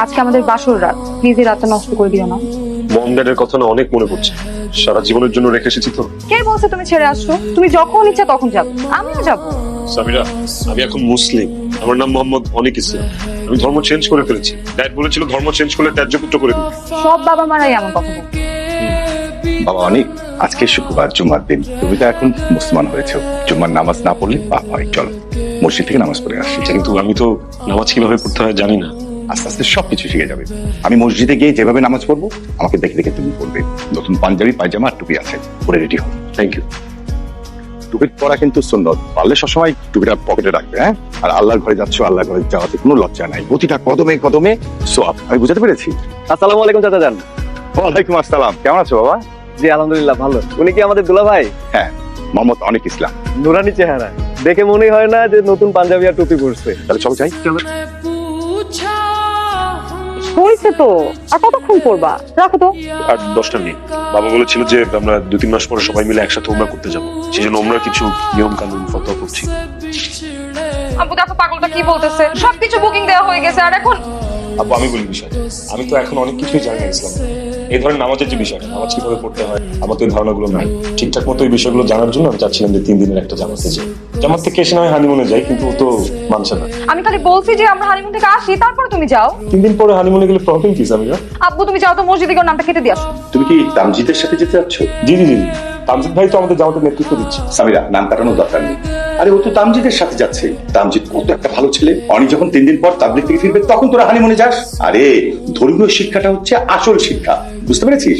আজকে আমাদের বাসর রাত, প্লিজ এই রাতটা নষ্ট করে দিও না। মম ড্যাডের কথা না অনেক মনে পড়ছে, সারা জীবনের জন্য রেখে এসেছি তো। কে বলছে তুমি ছেড়ে আসছো? তুমি যখন ইচ্ছা তখন যাবো, আমিও যাবো। সামিরা, আমি এখন মুসলিম, আমার নাম মোহাম্মদ অনিক ইসলাম। আমি ধর্ম চেঞ্জ করে ফেলেছি। ড্যাড বলেছিল ধর্ম চেঞ্জ করলে ত্যায্যপুত্র করে দিবে। সব বাবা মারাই এমন কথা বলে। বাবা অনেক, আজকে শুক্রবার জুমার দিন, তুমি তো এখন মুসলমান হয়েছো, জুমার নামাজ না পড়লে পাপ হয়। চলো মসজিদ থেকে নামাজ পড়ে আসি। কিন্তু আমি তো নামাজ কিভাবে পড়তে হয় জানি না। আস্তে আস্তে সবকিছু শিখে যাবে। আমি মসজিদে গিয়ে যেভাবে নামাজ পড়বো আমাকে দেখে দেখে তুমি পড়বে। নতুন পাঞ্জাবি পায়জামা আর টুপি আছে, পরে রেডি হও। Thank you. টুপির পরা কিন্তু সুন্নত, পারলে সবসময় টুপিটা পকেটে রাখবে। হ্যাঁ, আর আল্লাহর ঘরে যাচ্ছ, আল্লাহর ঘরে যাওয়াতে কোনো লজ্জা নাই, প্রতিটা কদমে কদমে সোয়াব। আমি বুঝাতে পেরেছি? আসসালামু আলাইকুম চাচা জান। ওয়ালাইকুম আসসালাম, কেমন আছো বাবা? জি আলহামদুলিল্লাহ ভালো। উনি কি আমাদের দুলা ভাই? হ্যাঁ, মোহাম্মদ অনিক ইসলাম। নুরানি চেহারা দেখে মনেই হয় না যে নতুন পাঞ্জাবি আর টুপি পরছে। তাহলে চলো যাই। হয়েছে তো, আর কতক্ষণ করবা? রাখো তো। আর 10টা মিনিট। বাবা বলেছিল যে আমরা 2-3 মাস পরে সবাই মিলে একসাথে ওমরা করতে যাবো, সেই জন্য ওমরা কিছু নিয়ম কানুন ফতো করছি। আব্বু দেখো পাগলটা কি বলতেছে, সবকিছু বুকিং দেওয়া হয়ে গেছে আর এখন। আব্বু আমি বলি বিষয়, আমি তো এখন অনেক কিছুই জানি না ইসলাম। এই ধরনের নামাজের যে বিষয়টা, নামাজ কিভাবে পড়তে হয়, আমার তো এই ধারণাগুলো নাই। ঠিকঠাক মতো এই বিষয়গুলো জানার জন্য আমি চাচ্ছিলাম যে 3 দিনের একটা জামাতে যাই। জামাত থেকে এসে নয় হানিমুনে যাই, কিন্তু ও তো মানছে না। আমি খালি বলছি যে আমরা হানিমুন থেকে আসি, তারপরে তুমি যাও। 3 দিন পরে হানিমুনে গেলে প্রবলেম কি সামিরা? আব্বু তুমি যাও তো, মসজিদে গিয়ে নামটা কেটে দিয়ে আসো। তুমি কি তামজিদের সাথে যেতে চাচ্ছ? জি জি জি জি। তামজিদ ভাই তো আমাদের জামাতের নেতৃত্ব দিচ্ছে। সামিরা, নাম কাটানোর দরকার নেই। আরে ও তো তামজিদের সাথে যাচ্ছে। তামজিদ কত একটা ভালো ছেলে। অনি যখন 3 দিন পর তাবলিগ থেকে ফিরবে তখন তোরা হানিমুনে যাস। আরে ধর্মীয় শিক্ষাটা হচ্ছে আসল শিক্ষা, বুঝতে পেরেছিস?